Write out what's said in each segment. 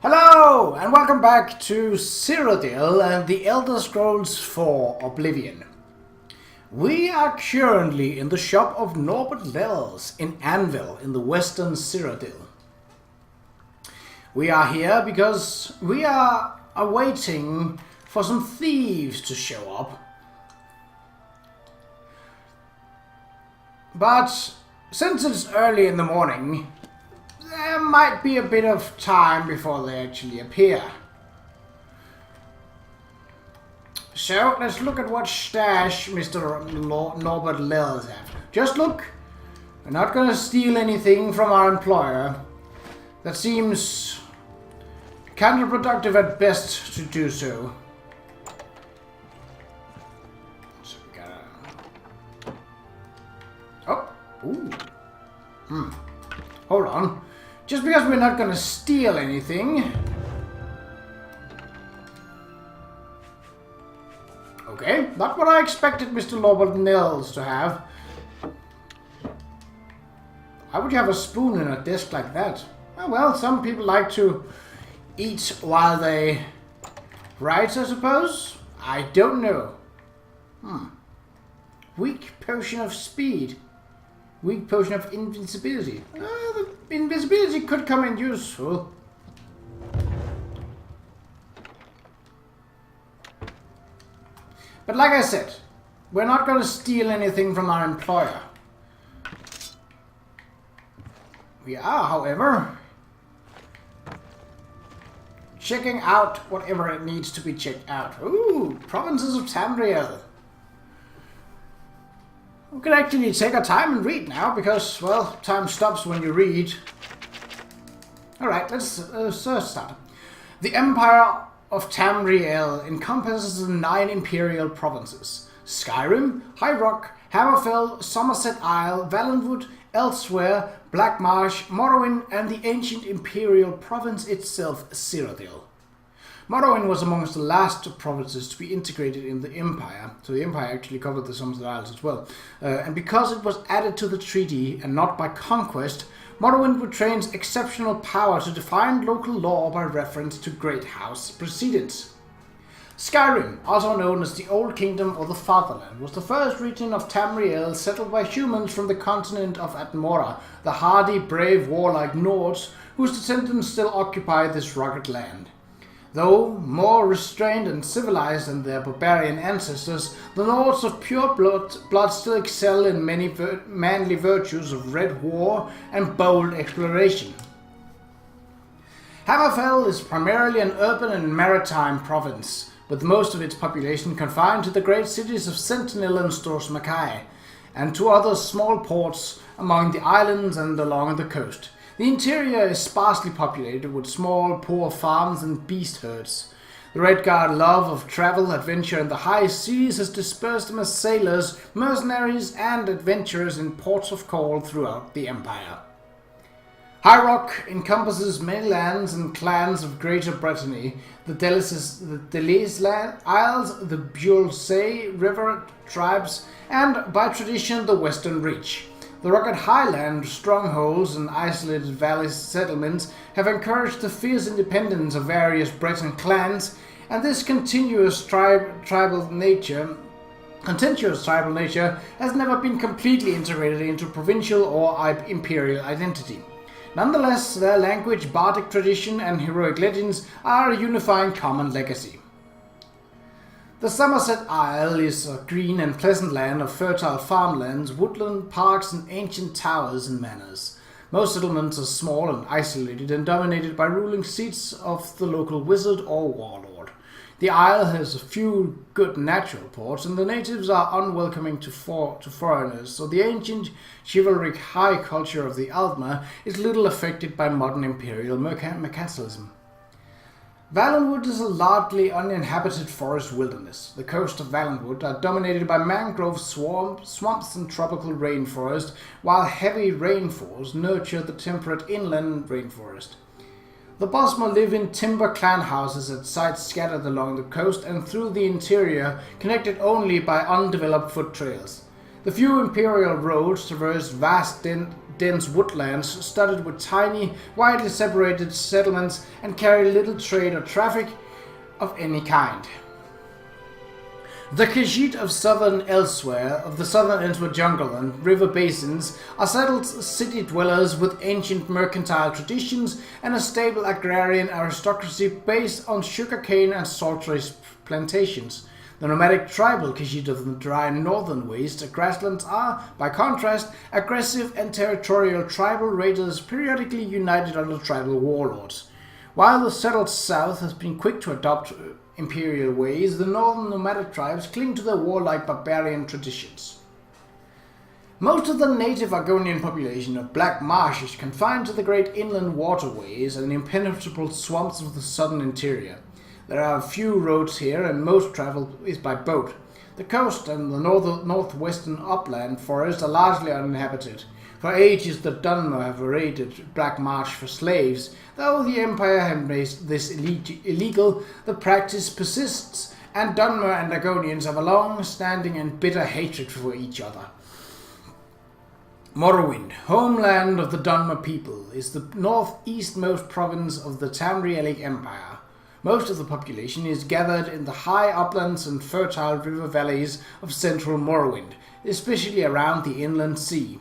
Hello, and welcome back to Cyrodiil and the Elder Scrolls 4 Oblivion. We are currently in the shop of Norbert Lels in Anvil in the western Cyrodiil. We are here because we are awaiting for some thieves to show up. But since it's early in the morning, there might be a bit of time before they actually appear. So, let's look at what stash Mr. Norbert Lels have. Just look. We're not going to steal anything from our employer. That seems counterproductive at best to do so. So we gotta... Oh! Ooh. Hold on. Just because we're not gonna steal anything. Okay, not what I expected Mr. Norbert Lels to have. Why would you have a spoon in a desk like that? Oh, well, some people like to eat while they write, I suppose. I don't know. Weak potion of speed. Weak potion of invincibility. The invisibility could come in useful. But like I said, we're not going to steal anything from our employer. We are, however, checking out whatever it needs to be checked out. Ooh, provinces of Tamriel. We can actually take our time and read now, because, well, time stops when you read. Alright, let's start. The Empire of Tamriel encompasses the 9 imperial provinces. Skyrim, High Rock, Hammerfell, Somerset Isle, Valenwood, Elsewhere, Blackmarsh, Morrowind, and the ancient imperial province itself, Cyrodiil. Morrowind was amongst the last provinces to be integrated in the Empire, so the Empire actually covered the Somerset Isles as well. And because it was added to the treaty and not by conquest, Morrowind retains exceptional power to define local law by reference to Great House precedents. Skyrim, also known as the Old Kingdom or the Fatherland, was the first region of Tamriel settled by humans from the continent of Atmora, the hardy, brave, warlike Nords, whose descendants still occupy this rugged land. Though more restrained and civilized than their barbarian ancestors, the Nords of pure blood still excel in many manly virtues of red war and bold exploration. Hammerfell is primarily an urban and maritime province, with most of its population confined to the great cities of Sentinel and Stors Mackay, and to other small ports among the islands and along the coast. The interior is sparsely populated with small, poor farms and beast herds. The Redguard love of travel, adventure, and the high seas has dispersed them as sailors, mercenaries, and adventurers in ports of call throughout the Empire. High Rock encompasses many lands and clans of Greater Brittany, the Delis Isles, the Buell River tribes, and by tradition the Western Reach. The rugged highland strongholds and isolated valley settlements have encouraged the fierce independence of various Breton clans, and this contentious tribal nature has never been completely integrated into provincial or imperial identity. Nonetheless, their language, bardic tradition, and heroic legends are a unifying common legacy. The Somerset Isle is a green and pleasant land of fertile farmlands, woodland, parks, and ancient towers and manors. Most settlements are small and isolated and dominated by ruling seats of the local wizard or warlord. The isle has a few good natural ports, and the natives are unwelcoming to foreigners, so the ancient chivalric high culture of the Aldmer is little affected by modern imperial mercantilism. Valenwood is a largely uninhabited forest wilderness. The coast of Valenwood are dominated by mangrove swamps and tropical rainforest, while heavy rainfalls nurture the temperate inland rainforest. The Bosmer live in timber clan houses at sites scattered along the coast and through the interior, connected only by undeveloped foot trails. The few imperial roads traverse vast dense woodlands studded with tiny, widely separated settlements and carry little trade or traffic of any kind. The Qa'Rajh of the southern Elsewhere jungle and river basins are settled city dwellers with ancient mercantile traditions and a stable agrarian aristocracy based on sugarcane and salt-raised plantations. The nomadic tribal Qa'Rajh of the dry northern waste grasslands are, by contrast, aggressive and territorial tribal raiders periodically united under tribal warlords. While the settled south has been quick to adopt imperial ways, the northern nomadic tribes cling to their warlike barbarian traditions. Most of the native Argonian population of Black Marsh is confined to the great inland waterways and impenetrable swamps of the southern interior. There are a few roads here, and most travel is by boat. The coast and the northwestern upland forests are largely uninhabited. For ages the Dunmer have raided Black Marsh for slaves. Though the Empire had made this illegal, the practice persists, and Dunmer and Argonians have a long-standing and bitter hatred for each other. Morrowind, homeland of the Dunmer people, is the northeastmost province of the Tamrielic Empire. Most of the population is gathered in the high uplands and fertile river valleys of central Morrowind, especially around the inland sea.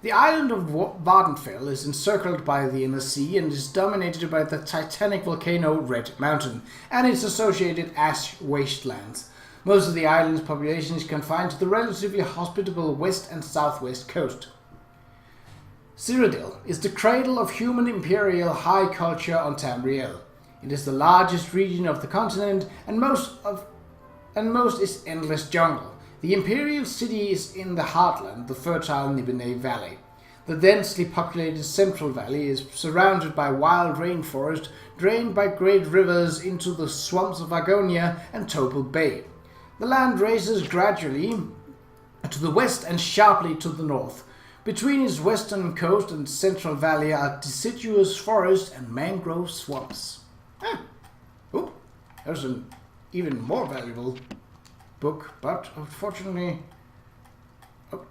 The island of Vardenfell is encircled by the inner sea and is dominated by the titanic volcano Red Mountain and its associated ash wastelands. Most of the island's population is confined to the relatively hospitable west and southwest coast. Cyrodiil is the cradle of human imperial high culture on Tamriel. It is the largest region of the continent, and most is endless jungle. The imperial city is in the heartland, the fertile Nibelheim Valley. The densely populated Central Valley is surrounded by wild rainforest, drained by great rivers into the swamps of Argonia and Topal Bay. The land raises gradually to the west and sharply to the north. Between its western coast and Central Valley are deciduous forests and mangrove swamps. Oh, there's an even more valuable book, but unfortunately... Oh,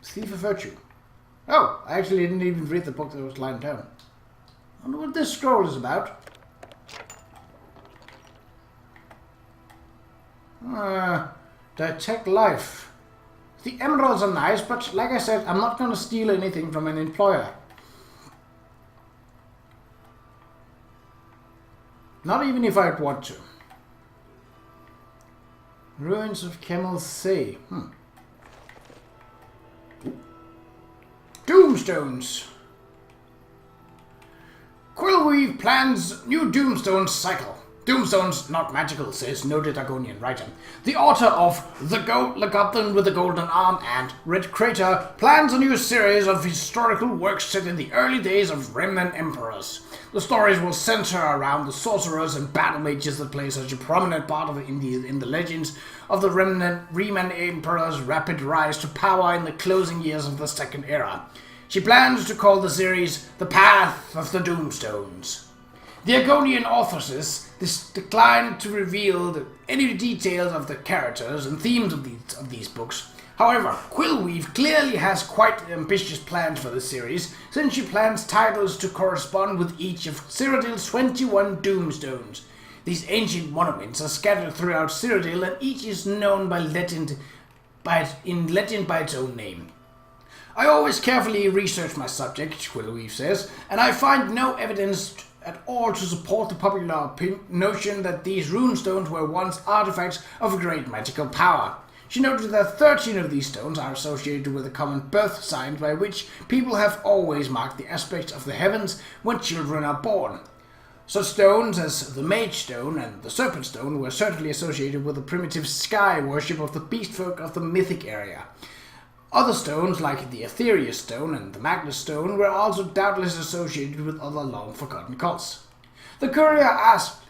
Thief of Virtue. Oh, I actually didn't even read the book that was lying down. I wonder what this scroll is about. Detect life. The emeralds are nice, but like I said, I'm not going to steal anything from an employer. Not even if I'd want to. Ruins of Camel's Say. Doomstones. Quillweave plans new Doomstone cycle. Doomstones not magical, says noted Argonian writer. The author of The Goblin with the Golden Arm and Red Crater plans a new series of historical works set in the early days of Remnant Emperors. The stories will center around the sorcerers and battle mages that play such a prominent part in the legends of the Remnant Emperor's rapid rise to power in the closing years of the Second Era. She plans to call the series The Path of the Doomstones. The Argonian authoress declined to reveal any details of the characters and themes of these books. However, Quillweave clearly has quite ambitious plans for the series, since she plans titles to correspond with each of Cyrodiil's 21 Doomstones. These ancient monuments are scattered throughout Cyrodiil, and each is known in legend by its own name. I always carefully research my subject, Quillweave says, and I find no evidence at all to support the popular notion that these runestones were once artifacts of great magical power. She noted that 13 of these stones are associated with a common birth sign by which people have always marked the aspects of the heavens when children are born. Such stones as the Mage Stone and the Serpent Stone were certainly associated with the primitive sky worship of the beastfolk of the mythic area. Other stones, like the Aetherius Stone and the Magnus Stone, were also doubtless associated with other long-forgotten cults. The courier asked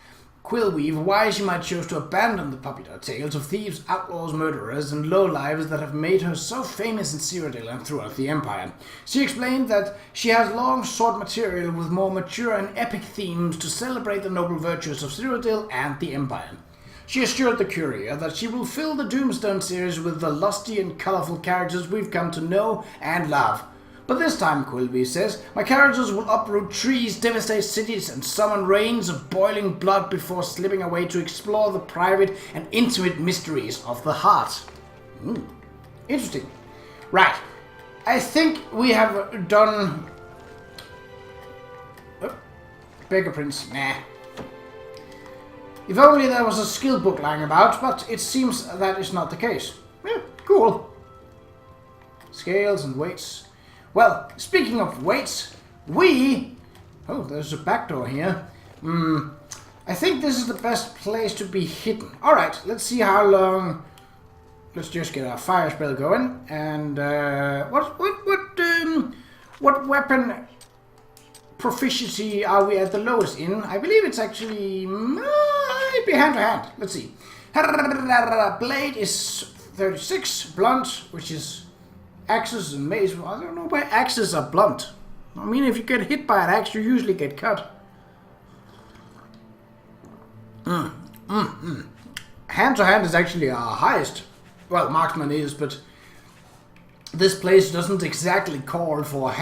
Quillweave why she might choose to abandon the popular tales of thieves, outlaws, murderers, and lowlives that have made her so famous in Cyrodiil and throughout the Empire. She explained that she has long sought material with more mature and epic themes to celebrate the noble virtues of Cyrodiil and the Empire. She assured the courier that she will fill the Doomstone series with the lusty and colorful characters we've come to know and love. But this time, Quilby says, my characters will uproot trees, devastate cities, and summon rains of boiling blood before slipping away to explore the private and intimate mysteries of the heart. Interesting. Right. I think we have done... Oh, Beggar Prince. Nah. If only there was a skill book lying about, but it seems that is not the case. Yeah, cool. Scales and weights. Well, speaking of weights, oh, there's a back door here. I think this is the best place to be hidden. Alright, let's see how long... Let's just get our fire spell going. And, what weapon proficiency are we at the lowest in? I believe it's actually... might be hand to hand. Let's see. Blade is 36. Blunt, which is... Axes and mace. I don't know why axes are blunt. I mean, if you get hit by an axe, you usually get cut. Hand to hand is actually our highest. Well, marksman is, but this place doesn't exactly call for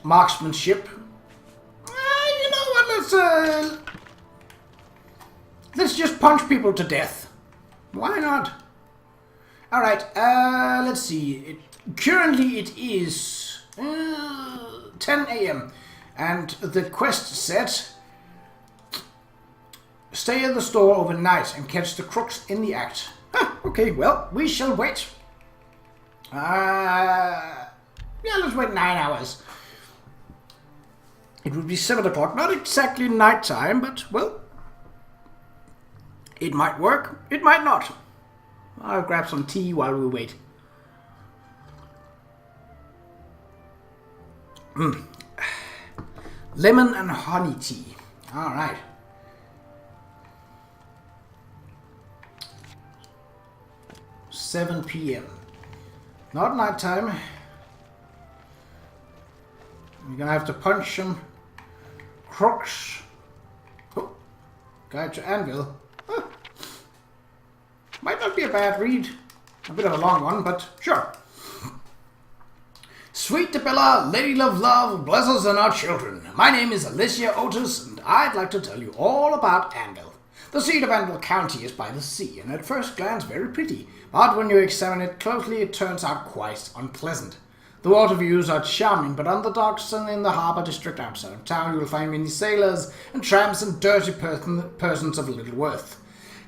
marksmanship. You know what? Let's just punch people to death. Why not? Alright, let's see. Currently it is 10 AM. And the quest said, stay at the store overnight and catch the crooks in the act. Okay, well, we shall wait. Yeah, let's wait 9 hours. It would be 7 o'clock, not exactly night time, but, well, it might work, it might not. I'll grab some tea while we wait. Lemon and honey tea. Alright. $7 PM. Not night time. We're gonna have to punch some crooks. Oh, guide to Anvil. Might not be a bad read. A bit of a long one, but sure. Sweet Debella, Lady Love Love, bless us and our children. My name is Alicia Otis, and I'd like to tell you all about Anvil. The seat of Anvil County is by the sea, and at first glance very pretty, but when you examine it closely, it turns out quite unpleasant. The water views are charming, but on the docks and in the harbour district outside of town, you will find many sailors and tramps and dirty persons of little worth.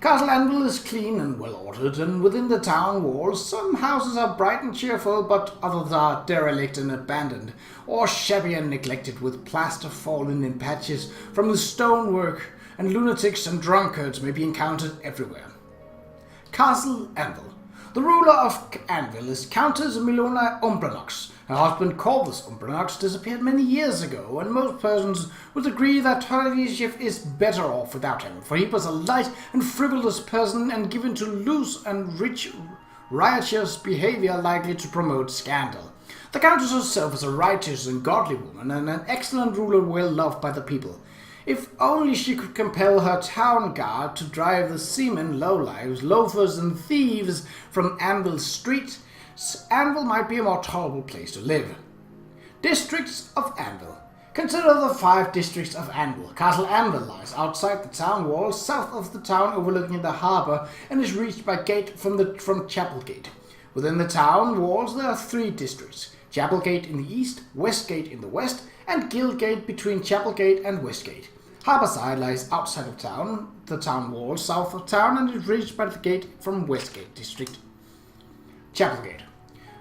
Castle Anvil is clean and well ordered, and within the town walls some houses are bright and cheerful, but others are derelict and abandoned, or shabby and neglected, with plaster fallen in patches from the stonework, and lunatics and drunkards may be encountered everywhere. Castle Anvil. The ruler of Anvil is Countess Milona Umbranox. Her husband Corvus Umbranox disappeared many years ago, and most persons would agree that her ladyship is better off without him, for he was a light and frivolous person and given to loose and riotous behavior likely to promote scandal. The Countess herself is a righteous and godly woman, and an excellent ruler well loved by the people. If only she could compel her town guard to drive the seamen, lowlives, loafers, and thieves from Anvil Street, Anvil might be a more tolerable place to live. Districts of Anvil. Consider the 5 districts of Anvil. Castle Anvil lies outside the town walls, south of the town, overlooking the harbour, and is reached by gate from Chapelgate. Within the town walls there are 3 districts: Chapelgate in the east, Westgate in the west, and Guildgate between Chapelgate and Westgate. Harborside lies outside of town, the town wall south of town, and is reached by the gate from Westgate district. Chapelgate.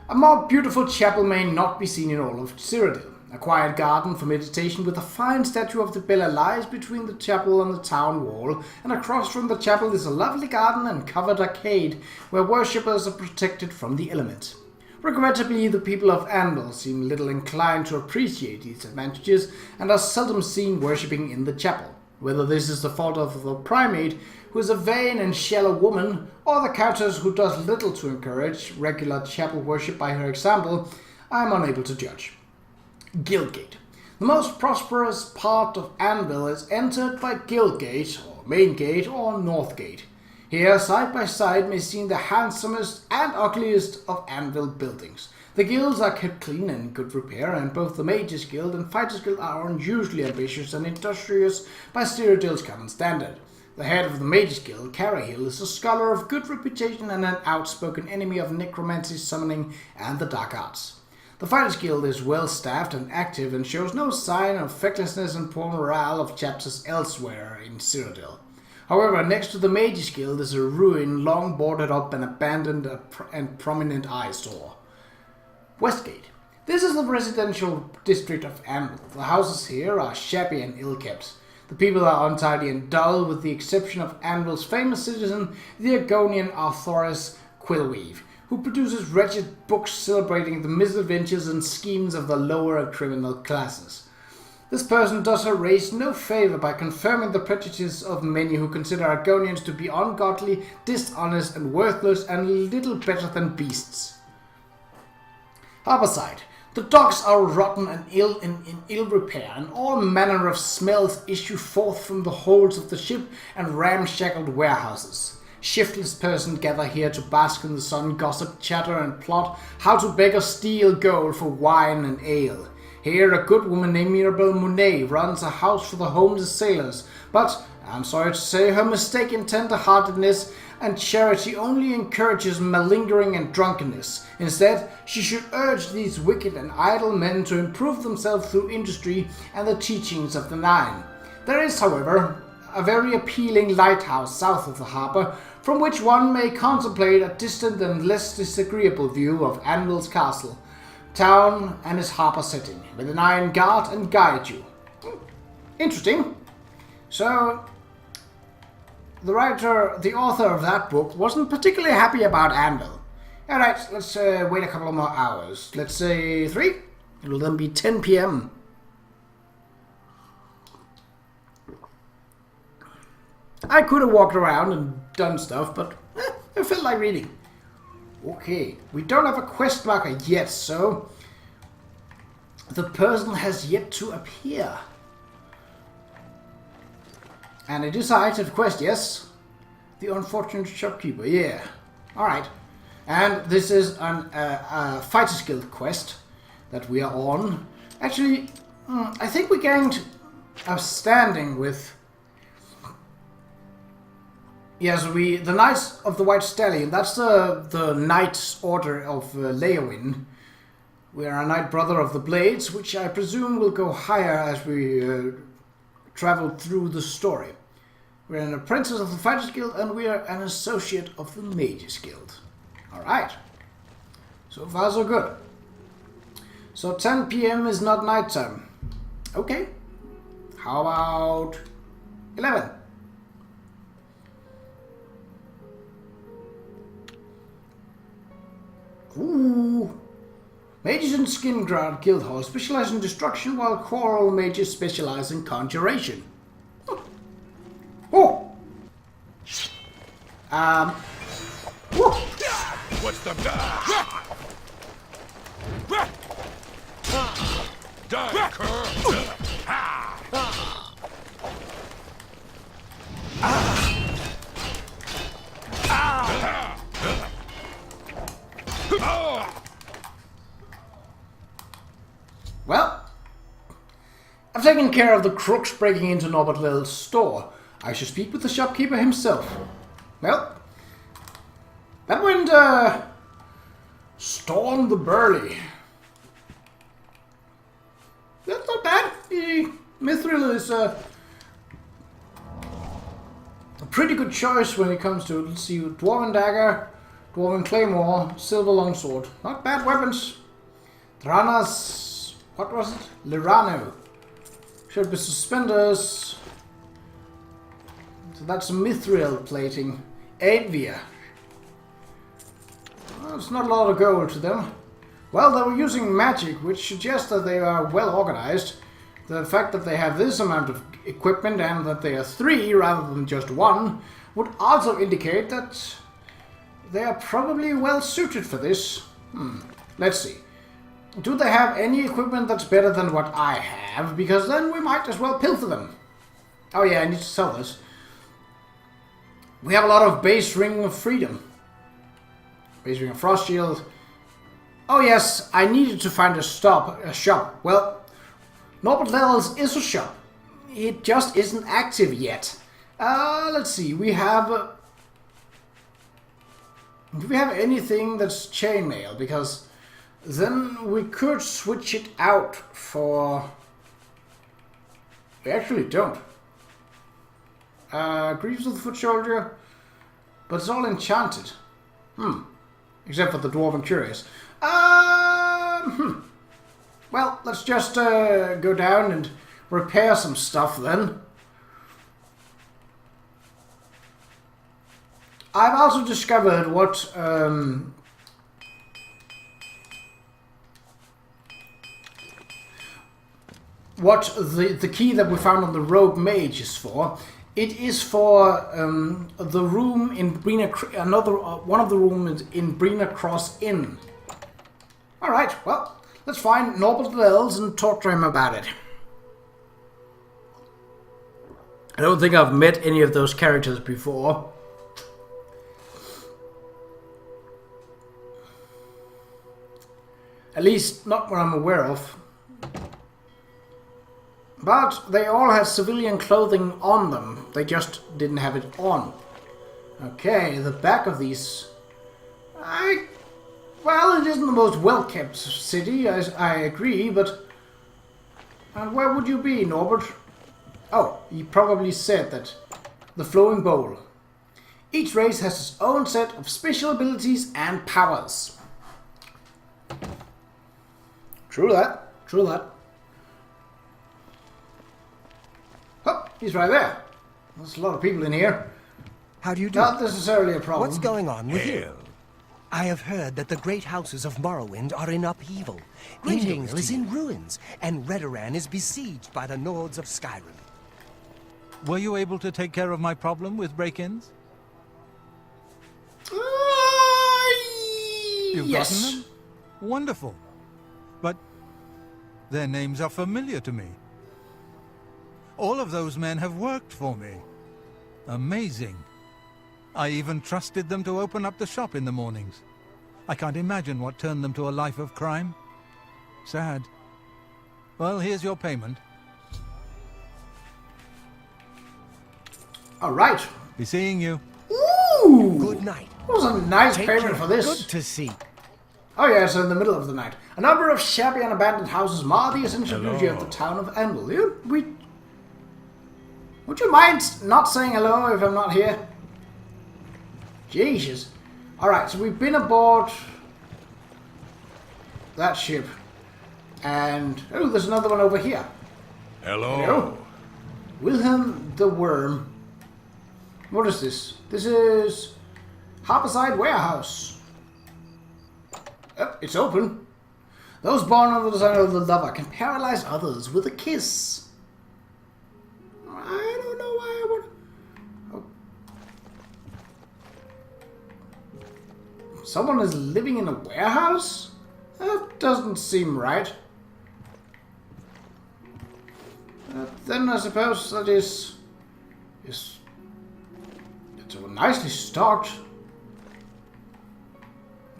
A more beautiful chapel may not be seen in all of Cyrodiil. A quiet garden for meditation with a fine statue of the Bella lies between the chapel and the town wall, and across from the chapel is a lovely garden and covered arcade where worshippers are protected from the elements. Regrettably, the people of Anvil seem little inclined to appreciate these advantages and are seldom seen worshipping in the chapel. Whether this is the fault of the primate, who is a vain and shallow woman, or the countess, who does little to encourage regular chapel worship by her example, I am unable to judge. Guildgate. The most prosperous part of Anvil is entered by Guildgate, or Main Gate, or North Gate. Here, side by side, may be seen the handsomest and ugliest of Anvil buildings. The guilds are kept clean and in good repair, and both the Mages Guild and Fighters Guild are unusually ambitious and industrious by Cyrodiil's common standard. The head of the Mages Guild, Qa'Rajh, is a scholar of good reputation and an outspoken enemy of necromancy, summoning, and the dark arts. The Fighters Guild is well staffed and active and shows no sign of fecklessness and poor morale of chapters elsewhere in Cyrodiil. However, next to the Mages Guild is a ruin long boarded up and abandoned and prominent eyesore. Westgate. This is the residential district of Anvil. The houses here are shabby and ill-kept. The people are untidy and dull, with the exception of Anvil's famous citizen, the Argonian Arthurus Quillweave, who produces wretched books celebrating the misadventures and schemes of the lower criminal classes. This person does her race no favour by confirming the prejudices of many who consider Argonians to be ungodly, dishonest and worthless and little better than beasts. Harborside. The docks are rotten and in ill repair, and all manner of smells issue forth from the holds of the ship and ramshackled warehouses. Shiftless persons gather here to bask in the sun, gossip, chatter, and plot how to beg or steal gold for wine and ale. Here a good woman named Mirabelle Monet runs a house for the homeless sailors, but, I'm sorry to say, her mistaken tender-heartedness and charity only encourages malingering and drunkenness. Instead, she should urge these wicked and idle men to improve themselves through industry and the teachings of the Nine. There is, however, a very appealing lighthouse south of the harbour, from which one may contemplate a distant and less disagreeable view of Anvil's castle, town, and its harbour setting, with the Nine guard and guide you. Interesting. So, the author of that book wasn't particularly happy about Anvil. Alright, let's wait a couple of more hours. Let's say 3. It'll then be 10 p.m. I could have walked around and done stuff, but I felt like reading. Okay, we don't have a quest marker yet, so the person has yet to appear. And it is an active quest, yes? The unfortunate shopkeeper, yeah. Alright. And this is a Fighters Guild quest that we are on. Actually, I think we gained a standing with... Yes, the Knights of the White Stallion. That's the Knight's Order of Leowin. We are a Knight Brother of the Blades, which I presume will go higher as we travel through the story. We're an apprentice of the Fighters Guild, and we are an associate of the Mages Guild. Alright. So far, so good. So 10 p.m. is not nighttime. Okay. How about 11? Ooh. Mages in Skingrad Guildhall specialize in destruction, while choral mages specialize in conjuration. Oh! What's the Die, cur! Well, I've taken care of the crooks breaking into Norbert Lil's store. I should speak with the shopkeeper himself. Well, that went, Storm the Burly. That's not bad. Mithril is a pretty good choice when it comes to, let's see, Dwarven Dagger, Dwarven Claymore, Silver Longsword. Not bad weapons. Thranas, what was it? Lirano. Should be suspenders. So that's Mithril plating. Anvil. Well, it's not a lot of gold to them. Well, they were using magic, which suggests that they are well organized. The fact that they have this amount of equipment and that they are 3 rather than just 1 would also indicate that they are probably well suited for this. Let's see. Do they have any equipment that's better than what I have? Because then we might as well pilfer them. Oh yeah, I need to sell this. We have a lot of base Ring of Freedom. Base Ring of Frost Shield. Oh yes, I needed to find a shop. Well, Norbert Levels is a shop. It just isn't active yet. Let's see. Do we have anything that's chainmail? Because then we could switch it out for... We actually don't. Greaves of the Foot Soldier. But it's all enchanted. Except for the Dwarven Curious. Well, let's just go down and repair some stuff then. I've also discovered what the key that we found on the Rogue Mage is for. It is for the room in one of the rooms in Brina Cross Inn. Alright, well, let's find Norbert Levels and talk to him about it. I don't think I've met any of those characters before. At least, not what I'm aware of. But they all had civilian clothing on them. They just didn't have it on. Okay, the back of these... Well, it isn't the most well-kept city, I agree, but... And where would you be, Norbert? Oh, he probably said that. The Flowing Bowl. Each race has its own set of special abilities and powers. True that. True that. Oh, he's right there. There's a lot of people in here. How do you do? Not necessarily a problem. What's going on with you? I have heard that the great houses of Morrowind are in upheaval. Greetings is in ruins, and Redoran is besieged by the Nords of Skyrim. Were you able to take care of my problem with break-ins? You've yes. gotten them? Wonderful. But their names are familiar to me. All of those men have worked for me. Amazing. I even trusted them to open up the shop in the mornings. I can't imagine what turned them to a life of crime. Sad. Well, here's your payment. All right. Be seeing you. Ooh! Good night. That was a nice Take payment care. for this. Good to see. Oh yes, in the middle of the night. A number of shabby and abandoned houses mar the essential beauty of the town of Anvil. Would you mind not saying hello if I'm not here? Jesus. Alright, so we've been aboard that ship. And, oh, there's another one over here. Hello. Hello. Wilhelm the Worm. What is this? This is Harborside Warehouse. Oh, it's open. Those born under the design of the lover can paralyze others with a kiss. I don't know why I would... Oh. Someone is living in a warehouse? That doesn't seem right. Then I suppose that is... It's nicely stocked.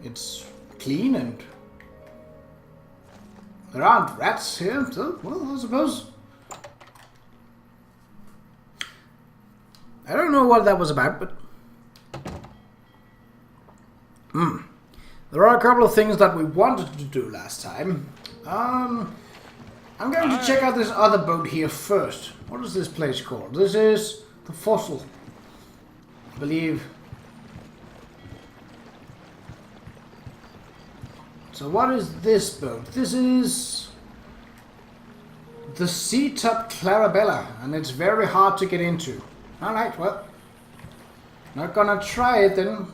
It's clean and... There aren't rats here, so, well, I suppose... I don't know what that was about, but... There are a couple of things that we wanted to do last time. I'm going to check out this other boat here first. What is this place called? This is the Fossil, I believe. So what is this boat? This is the Sea-Top Clarabella, and it's very hard to get into. Alright, well, not gonna try it then.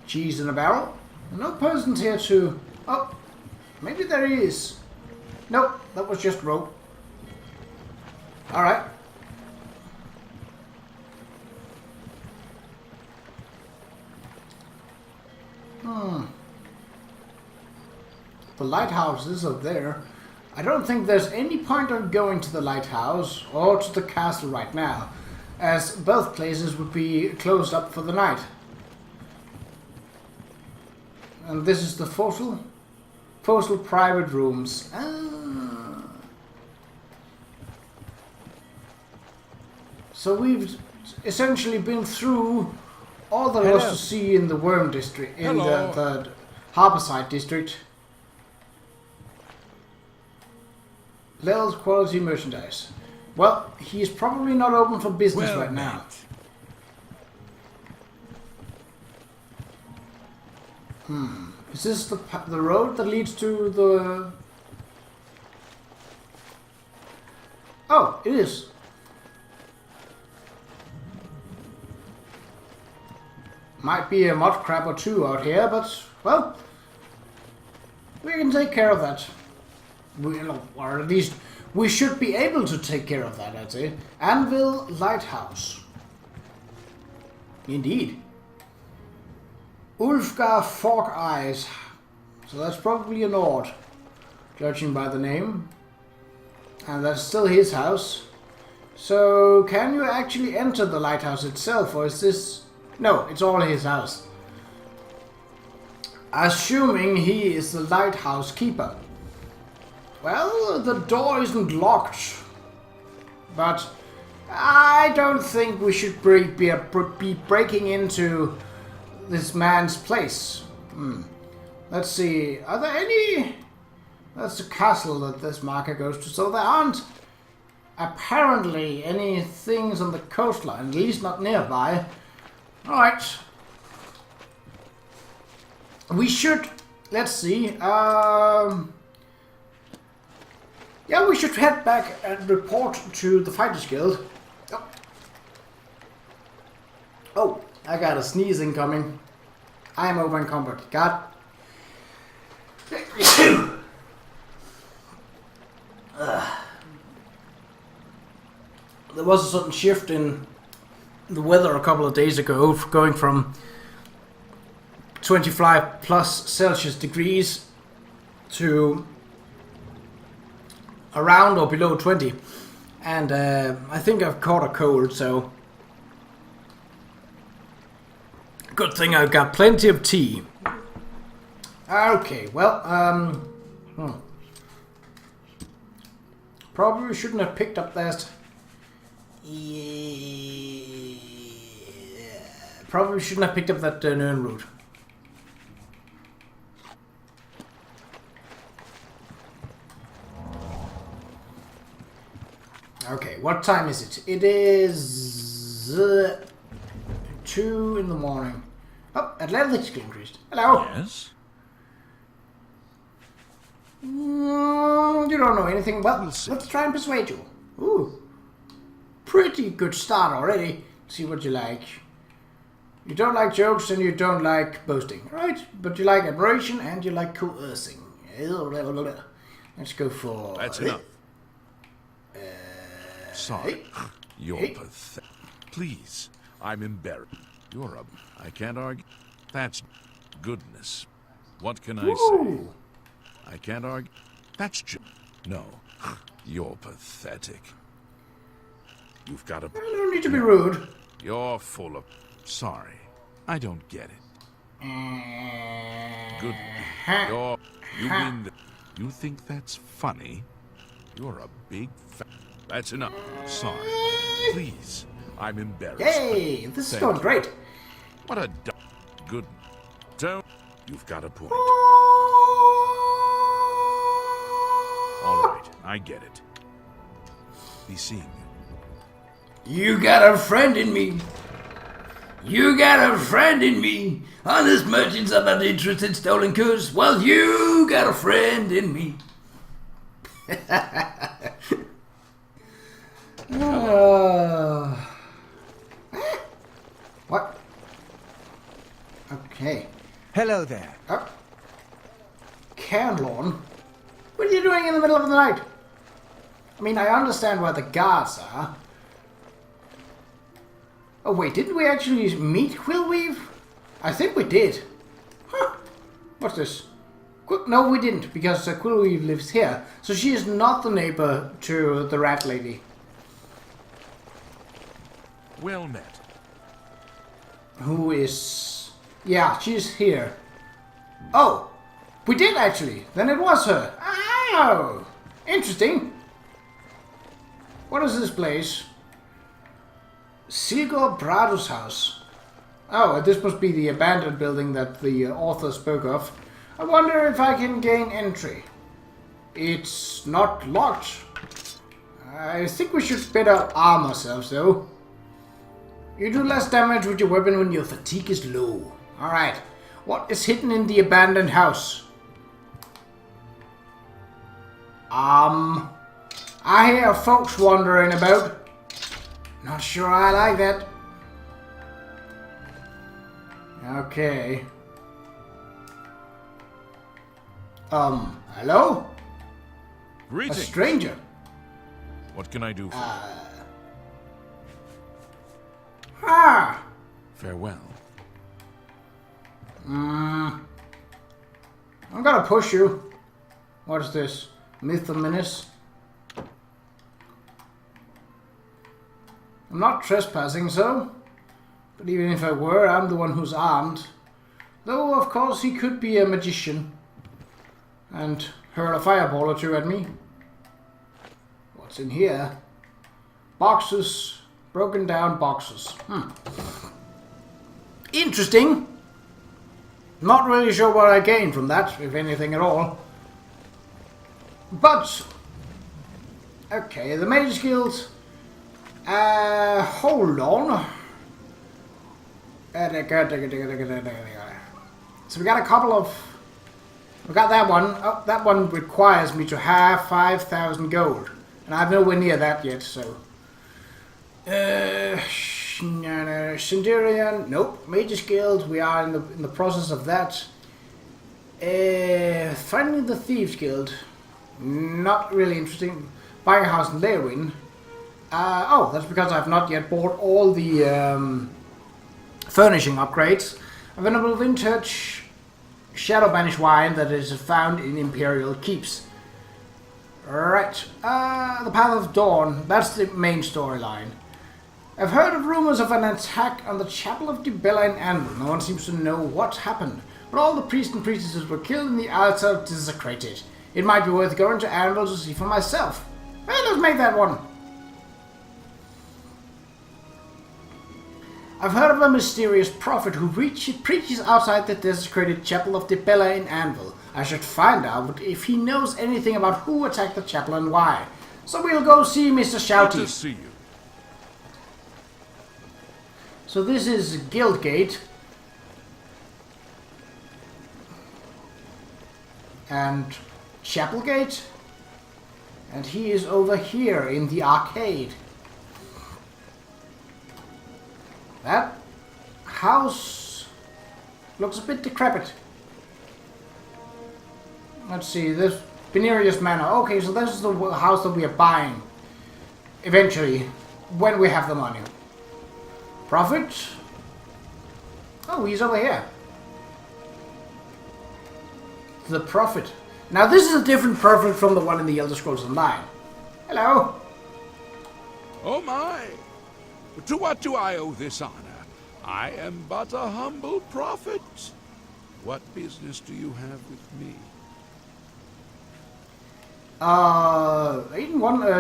Cheese in a barrel. No persons here to... Oh, maybe there is. Nope, that was just rope. Alright. The lighthouse is up there. I don't think there's any point of going to the lighthouse or to the castle right now, as both places would be closed up for the night. And this is the fossil private rooms. So we've essentially been through all there was to see in the Worm District, in the Harborside District. Lel's quality merchandise. Well, he's probably not open for business right now. Is this the road that leads to the... Oh, it is. Might be a mud crab or two out here, but, well, we can take care of that. Or at least we should be able to take care of that, I'd say. Anvil Lighthouse. Indeed. Ulfgar Fork Eyes. So that's probably a Nord, judging by the name. And that's still his house. So, can you actually enter the lighthouse itself, or is this... No, it's all his house. Assuming he is the lighthouse keeper. Well, the door isn't locked. But I don't think we should be breaking into this man's place. Let's see. Are there any... That's the castle that this marker goes to. So there aren't apparently any things on the coastline. At least not nearby. Alright. We should... Let's see. Yeah, we should head back and report to the Fighters Guild. Oh, I got a sneeze incoming. I am over encumbered. God. There was a sudden shift in the weather a couple of days ago, going from 25 plus Celsius degrees to around or below 20, and I think I've caught a cold, so good thing I've got plenty of tea. Okay, well, probably shouldn't have picked up that. Yeah, probably shouldn't have picked up that Nern route. Okay, what time is it? It is 2 in the morning. Oh, athletics increased. Hello. Yes? You don't know anything. Well, let's try and persuade you. Ooh. Pretty good start already. See what you like. You don't like jokes and you don't like boasting, right? But you like admiration and you like coercing. Let's go for... That's enough. Sorry. You're pathetic. Please. I'm embarrassed. You're a... I can't argue. That's goodness. What can I say? I can't argue. That's just... No. You're pathetic. You've got a... I don't need to be rude. You're full of... Sorry. I don't get it. Good. You mean that... You think that's funny? You're a big fa... That's enough. Sorry. Please. I'm embarrassed. Yay! This is going great. What a good... Don't... You've got a point. All right. I get it. Be seeing you. You got a friend in me. You got a friend in me. Honest merchants are not interested in stolen goods. Well, you got a friend in me. What? Okay. Hello there. Cairnlorn? What are you doing in the middle of the night? I mean, I understand where the guards are. Oh wait, didn't we actually meet Quillweave? I think we did. Huh. What's this? No, we didn't, because Quillweave lives here. So she is not the neighbor to the rat lady. Well met. Who is... Yeah, she's here. Oh, we did actually. Then it was her. Oh, interesting. What is this place? Sigurd Brado's house. Oh, this must be the abandoned building that the author spoke of. I wonder if I can gain entry. It's not locked. I think we should better arm ourselves, though. You do less damage with your weapon when your fatigue is low. Alright. What is hidden in the abandoned house? I hear folks wandering about. Not sure I like that. Okay. Hello? Greetings. A stranger. What can I do for you? Ah! Farewell. I'm gonna push you. What is this? Myth of Menace? I'm not trespassing, so. But even if I were, I'm the one who's armed. Though, of course, he could be a magician. And hurl a fireball or two at me. What's in here? Boxes. Broken down boxes. Interesting. Not really sure what I gained from that, if anything at all. But... okay, the Mage Guild. Hold on. So we got a couple of... we got that one. Oh, that one requires me to have 5,000 gold. And I'm nowhere near that yet, so... Sinderian, nope. Mage's Guild, we are in the process of that. Finding the Thieves Guild, not really interesting. Buying a house in Leowin. Oh, that's because I've not yet bought all the furnishing upgrades. Available vintage Shadow Banish wine that is found in Imperial Keeps. Right, the Path of Dawn, that's the main storyline. I've heard of rumors of an attack on the Chapel of Dibella in Anvil. No one seems to know what happened, but all the priests and priestesses were killed and the altar desecrated. It might be worth going to Anvil to see for myself. Well, let's make that one. I've heard of a mysterious prophet who preaches outside the desecrated Chapel of Dibella in Anvil. I should find out if he knows anything about who attacked the chapel and why. So we'll go see Mr. Shouty. Good to see you. So this is Guildgate. And Chapelgate. And he is over here in the arcade. That house looks a bit decrepit. Let's see, this Benerius Manor. Okay, so this is the house that we are buying. Eventually, when we have the money. Prophet? Oh, he's over here. The Prophet. Now this is a different Prophet from the one in the Elder Scrolls Online. Hello. Oh my! To what do I owe this honor? I am but a humble prophet. What business do you have with me?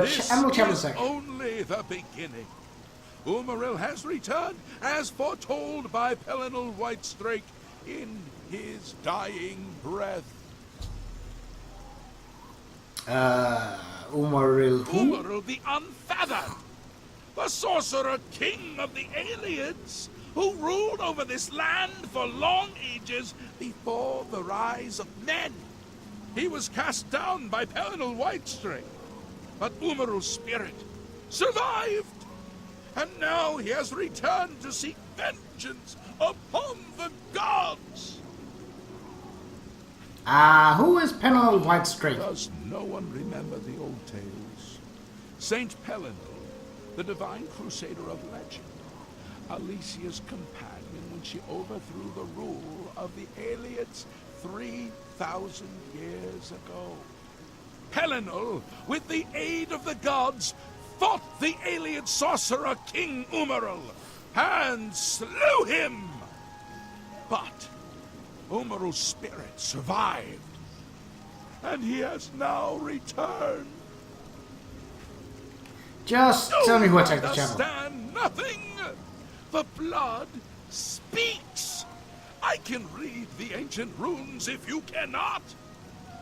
This is only the beginning. Umaril has returned, as foretold by Pelinal Whitestrake in his dying breath. Umaril who? Umaril the Unfeathered, the sorcerer king of the Aliens, who ruled over this land for long ages before the rise of men. He was cast down by Pelinal Whitestrake, but Umaril's spirit survived. And now he has returned to seek vengeance upon the gods. Who is Pelinal Whitestrake? Does no one remember the old tales? Saint Pelinal, the divine crusader of legend, Alicia's companion when she overthrew the rule of the Aliens 3,000 years ago. Pelinal, with the aid of the gods, fought the alien sorcerer King Umaril and slew him. But Umaral's spirit survived, and he has now returned. Just tell me who attacked the chapel. Understand nothing. The blood speaks. I can read the ancient runes if you cannot.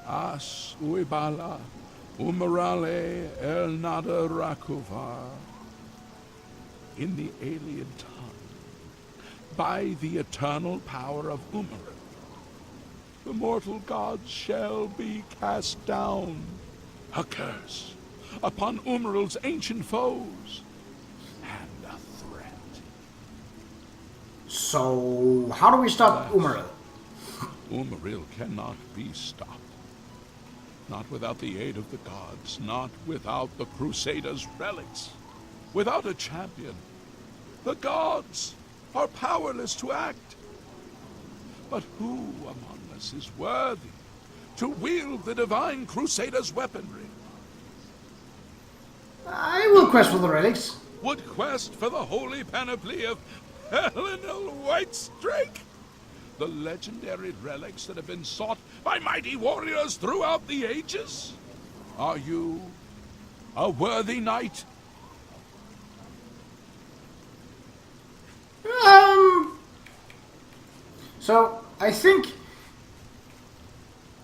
As uibala umarale el nada rakuvar. In the alien tongue, by the eternal power of Umaral, the mortal gods shall be cast down. A curse upon Umaral's ancient foes, and a threat. So, how do we stop Umaral? Umaril cannot be stopped. Not without the aid of the gods, not without the Crusaders' relics. Without a champion, the gods are powerless to act. But who among us is worthy to wield the divine Crusaders' weaponry? I will quest for the relics. Would quest for the holy panoply of Helenal Whitestrake? The legendary relics that have been sought by mighty warriors throughout the ages? Are you a worthy knight? So, I think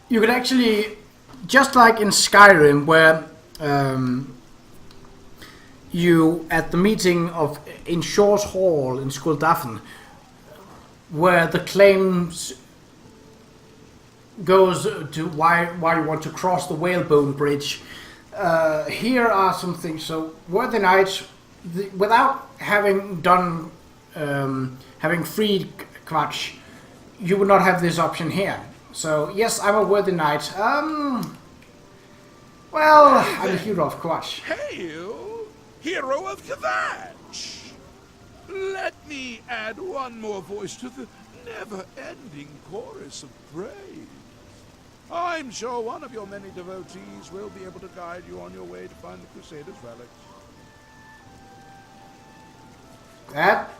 you could actually, just like in Skyrim, where you, at the meeting of in Shaw's Hall in Skuldafn, where the claims goes to why you want to cross the Whalebone Bridge, here are some things. So, worthy knights, without having done, having freed Qa'Rajh, you would not have this option here. So, yes, I'm a worthy knight. Well, I'm a hero of Qa'Rajh. Hail, hero of Qa'Rajh! Let me add one more voice to the never-ending chorus of praise. I'm sure one of your many devotees will be able to guide you on your way to find the Crusaders' relics. That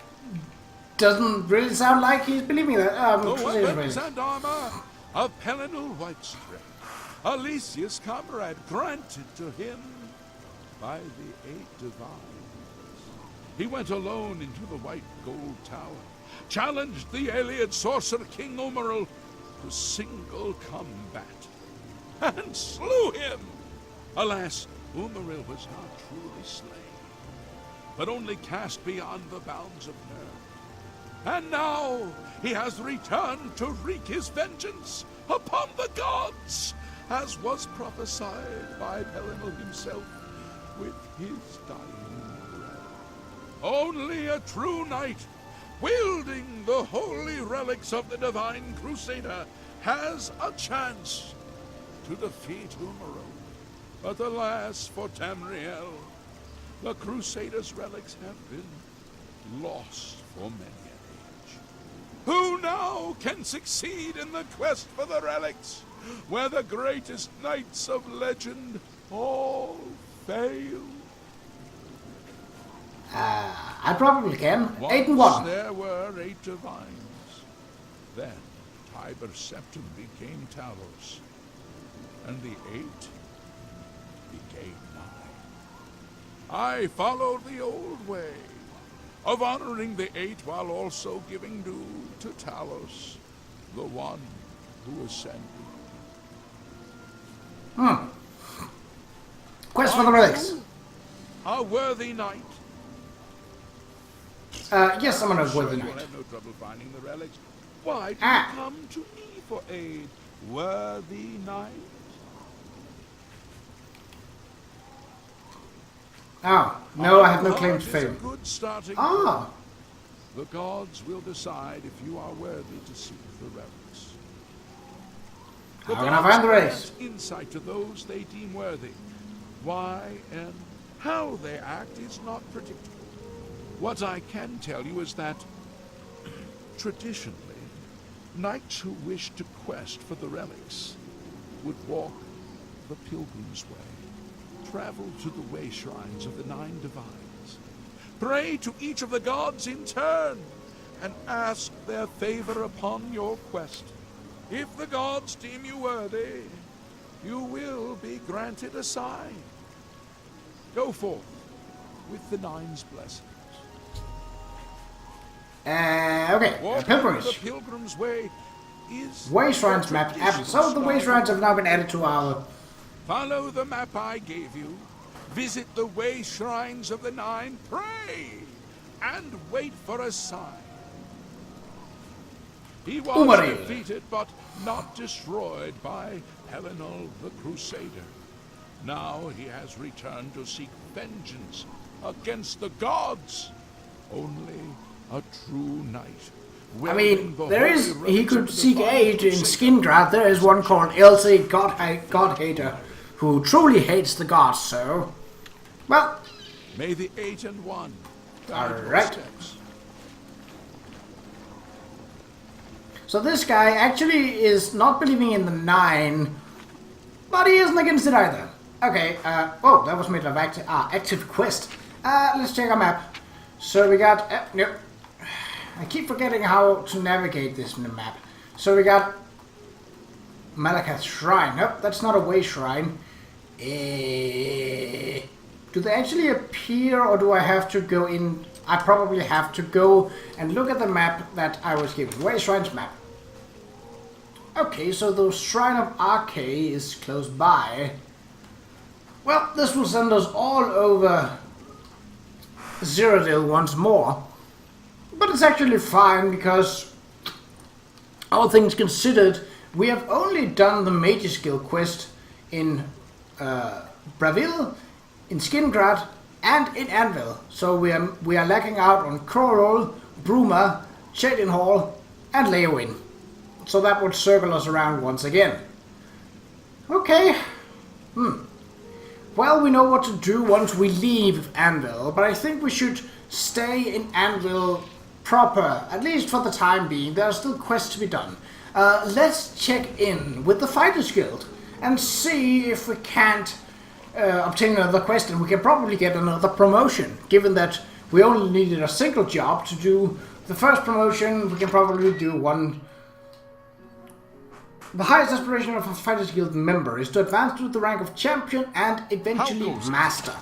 doesn't really sound like he's believing that. The Crusaders' weapons relics. and armor of Helenal Whitestrake, Alicia's comrade, granted to him by the 8 divines. He went alone into the White Gold Tower, challenged the alien sorcerer King Umaral to single combat, and slew him. Alas, Umaral was not truly slain, but only cast beyond the bounds of nerve. And now he has returned to wreak his vengeance upon the gods, as was prophesied by Helenal himself with his dying breath. Only a true knight, wielding the holy relics of the divine Crusader, has a chance to defeat Umaral. But alas for Tamriel, the Crusader's relics have been lost for many an age. Who now can succeed in the quest for the relics, where the greatest knights of legend all fail? I probably can. Once 8 and 1. there were 8 divines. Then Tiber Septim became Talos, and the 8 became 9. I followed the old way of honoring the 8 while also giving due to Talos, the one who ascended. Quest for the relics. A worthy knight. Yes, I'm gonna avoid the You'll knight. have no trouble finding the relics. Why do Ah. you come to me for aid, worthy knight? Oh, no, I have no Our claim to heart is a fame. good starting Ah. point. The gods will decide if you are worthy to seek the relics. The How can I gods find the relics? grant insight to those they deem worthy. Why and how they act is not predictable. What I can tell you is that, traditionally, knights who wish to quest for the relics would walk the pilgrim's way, travel to the way shrines of the 9 divines, pray to each of the gods in turn, and ask their favor upon your quest. If the gods deem you worthy, you will be granted a sign. Go forth with the Nine's blessings. Okay, Walk the pilgrimage. pilgrim's way is Way shrines map added. So the way shrines have now been added to our... Follow the map I gave you. Visit the way shrines of the Nine. Pray and wait for a sign. He was defeated, but not destroyed by Helenol the Crusader. Now he has returned to seek vengeance against the gods. Only a true knight. I mean, there is... He could seek aid in Skindred. There is one called Elsie, God-hater, who truly hates the gods, so... Well... May the 8 and 1 guide your Alright. steps. So this guy actually is not believing in the 9, but he isn't against it either. Okay, oh, that was made of active quest. Let's check our map. So we got... nope. I keep forgetting how to navigate this map. So we got Malakath's Shrine. Nope, that's not a way shrine. Do they actually appear, or do I have to go in? I probably have to go and look at the map that I was given. Way shrines map. Okay, so the Shrine of Archay is close by. Well, this will send us all over Cyrodiil once more. But it's actually fine, because all things considered, we have only done the Mage's Guild quest in Bravil, in Skindred, and in Anvil. So we are lacking out on Qa'Rajh, Bruma, Cheydinhal, and Leowin. So that would circle us around once again. Okay. Well, we know what to do once we leave Anvil, but I think we should stay in Anvil proper, at least for the time being. There are still quests to be done. Let's check in with the Fighters Guild and see if we can't obtain another quest, and we can probably get another promotion. Given that we only needed a single job to do the first promotion, we can probably do one. The highest aspiration of a Fighters Guild member is to advance to the rank of champion and eventually master.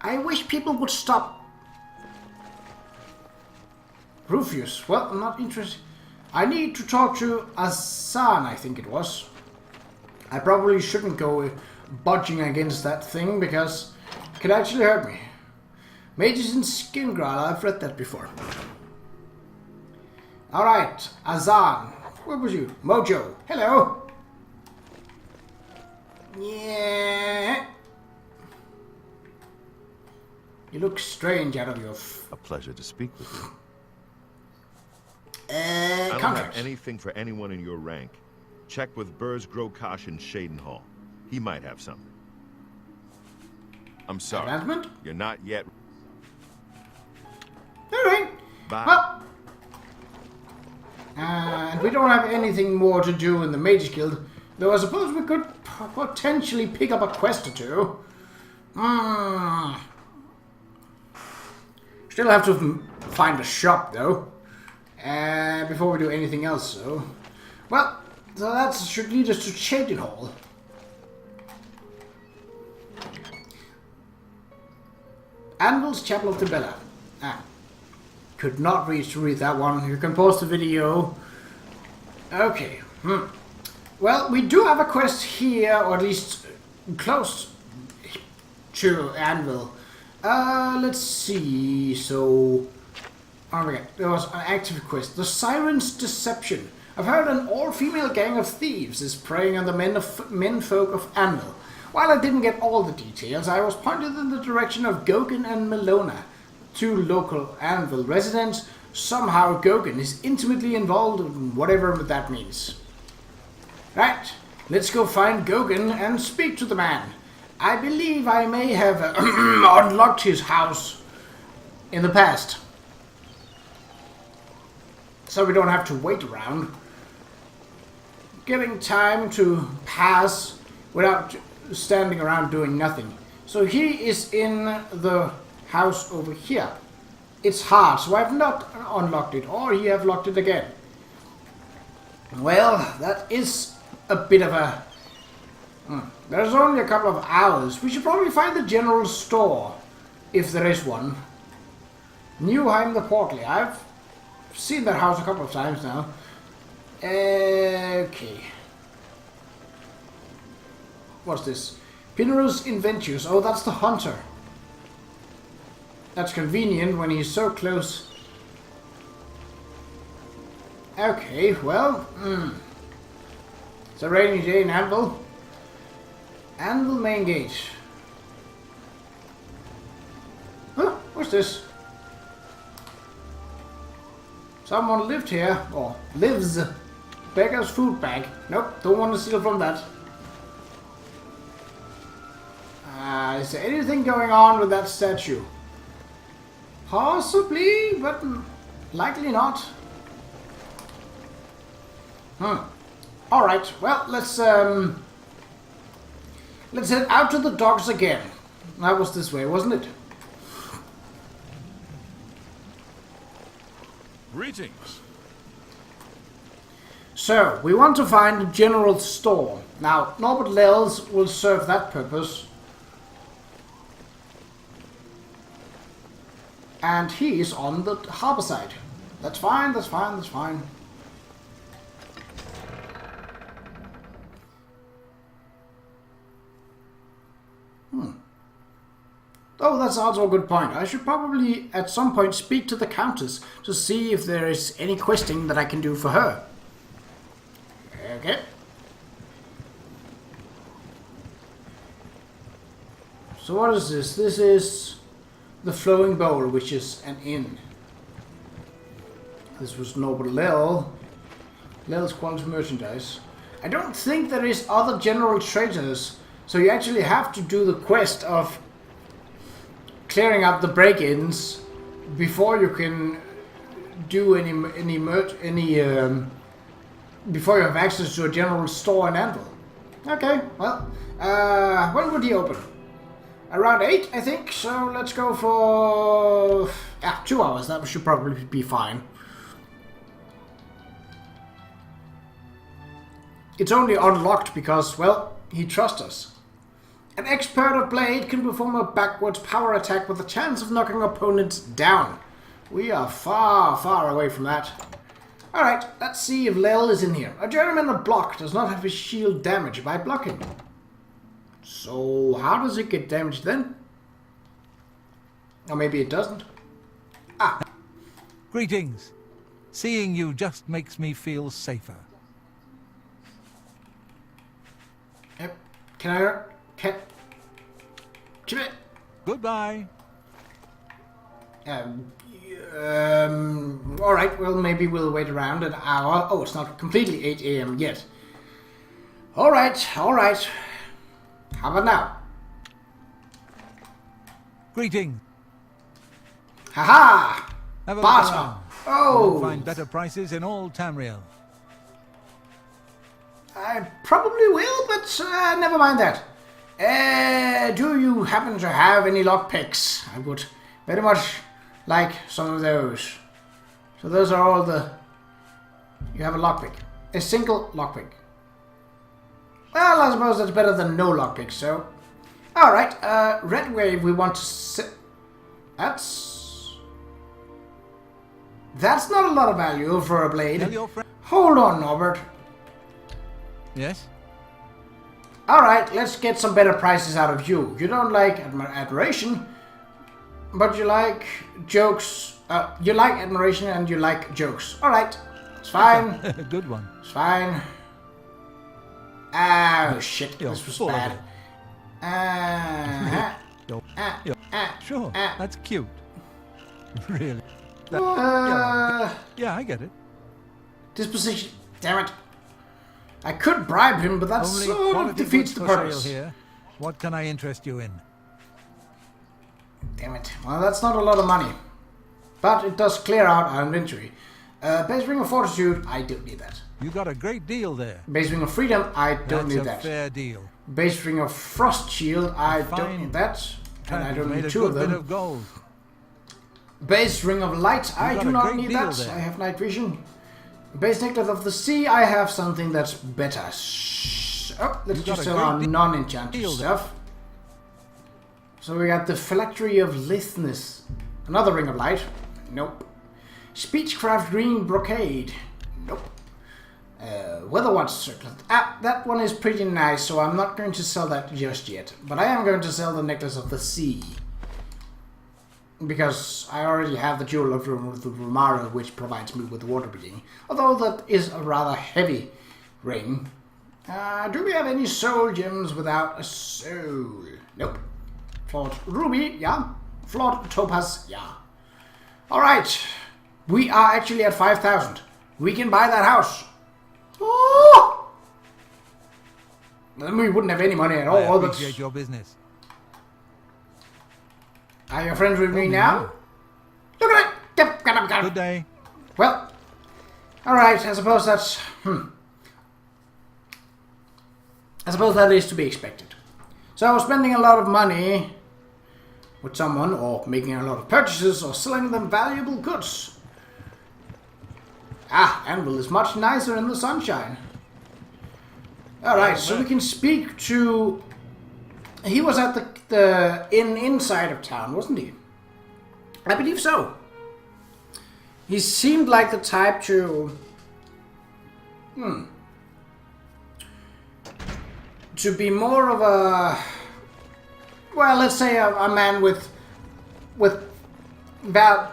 I wish people would stop. Rufus, well, I'm not interested. I need to talk to Azan, I think it was. I probably shouldn't go budging against that thing, because it could actually hurt me. Mages in Skindred, I've read that before. Alright, Azan. Where was you? Mojo. Hello. Yeah. You look strange out of your... A pleasure to speak with you. I don't have anything for anyone in your rank. Check with Burz Grokash in Cheydinhal. He might have something. I'm sorry. Advancement? You're not yet. Alright. Bye. Well, and we don't have anything more to do in the Mage's Guild, though I suppose we could potentially pick up a quest or two. Still have to find a shop, though, before we do anything else, so... Well, so that should lead us to Cheydinhal. Anvil's Chapel of the Bella. Could not reach to read that one. You can pause the video. Okay. Well, we do have a quest here, or at least close to Anvil. Let's see. So, oh my god, there was an active quest. The Siren's Deception. I've heard an all-female gang of thieves is preying on the menfolk of Anvil. While I didn't get all the details, I was pointed in the direction of Gogan and Melona, two local Anvil residents. Somehow Gogan is intimately involved in whatever that means. Right, let's go find Gogan and speak to the man. I believe I may have unlocked his house in the past, so we don't have to wait around. Getting time to pass without standing around doing nothing. So he is in the house over here. It's hard, so I've not unlocked it, or he have locked it again. Well, that is a bit of a... There's only a couple of hours. We should probably find the general store, if there is one. Newheim the Portly. I've seen that house a couple of times now. Okay. What's this? Benerius Inventius. Oh, that's the hunter. That's convenient when he's so close. Okay, well... It's a rainy day in Anvil. Anvil main gate. Huh? What's this? Someone lived here. Or lives. Beggar's food bag. Nope, don't want to steal from that. Is there anything going on with that statue? Possibly, but likely not. Alright, well, let's head out to the docks again. That was this way, wasn't it? Greetings. So, we want to find a general store. Now, Norbert Lels will serve that purpose. And he is on the harbour side. That's fine, that's fine, that's fine. Oh, that's also a good point. I should probably at some point speak to the Countess to see if there is any questing that I can do for her. Okay. So what is this? This is the Flowing Bowl, which is an inn. This was Noble Lel. Lel's quality merchandise. I don't think there is other general traders, so you actually have to do the quest of clearing up the break-ins before you can do before you have access to a general store in Anvil. Okay, well, when would he open? Around 8, I think, so let's go for 2 hours. That should probably be fine. It's only unlocked because, well, he trusts us. An expert of blade can perform a backwards power attack with a chance of knocking opponents down. We are far, far away from that. Alright, let's see if Lel is in here. A German of block does not have his shield damaged by blocking. So, how does it get damaged then? Or maybe it doesn't. Ah. Greetings. Seeing you just makes me feel safer. Can Goodbye. Alright, well, maybe we'll wait around an hour. Oh, it's not completely 8 AM yet. Alright, alright. How about now? Greetings. Haha! Have a Barter! look around. Oh! You'll find better prices in all Tamriel. I probably will, but never mind that. Do you happen to have any lockpicks? I would very much like some of those. So those are all the... You have a lockpick. A single lockpick. Well, I suppose that's better than no lockpick, so... Alright, Red Wave we want to sit... That's not a lot of value for a blade. Tell your friend. Hold on, Norbert. Yes? Alright, let's get some better prices out of you. You don't like admiration, but you like jokes. You like admiration and you like jokes. Alright, it's fine. Good one. It's fine. Oh shit, You're this was full of bad. Sure, that's cute. Really? Yeah, I get it. Disposition. Damn it. I could bribe him, but that Only sort of quality defeats goods the for purpose. sale here. What can I interest you in? Damn it. Well, that's not a lot of money. But it does clear out our inventory. Base Ring of Fortitude, I don't need that. You got a great deal there. Base Ring of Freedom, I don't That's need a that. fair deal. Base Ring of Frost Shield, I don't Fine. need that. And I don't Made need a two good of bit them. of gold. Base Ring of Light, I got do a not great need deal that. there. I have night vision. Base necklace of the sea, I have something that's better. Oh, let's just sell our non-enchanted stuff. So we got the Phylactery of Lithness. Another Ring of Light. Nope. Speechcraft Green Brocade. Nope. Weatherwatch Circlet. That one is pretty nice, so I'm not going to sell that just yet. But I am going to sell the Necklace of the Sea. Because I already have the Jewel of the Romaro, which provides me with water breathing. Although that is a rather heavy ring. Do we have any soul gems without a soul? Nope. Flawed ruby, yeah. Flawed topaz, yeah. Alright. We are actually at 5,000. We can buy that house. Oh! Then we wouldn't have any money at all. I appreciate your business. Are you friends with me now? Look at it! Good day. Well, alright, I suppose that's... I suppose that is to be expected. So, spending a lot of money with someone, or making a lot of purchases, or selling them valuable goods. Anvil is much nicer in the sunshine. Alright, so we can speak to... He was at the inn inside of town, wasn't he? I believe so. He seemed like the type to... To be more of a... Well, let's say a man with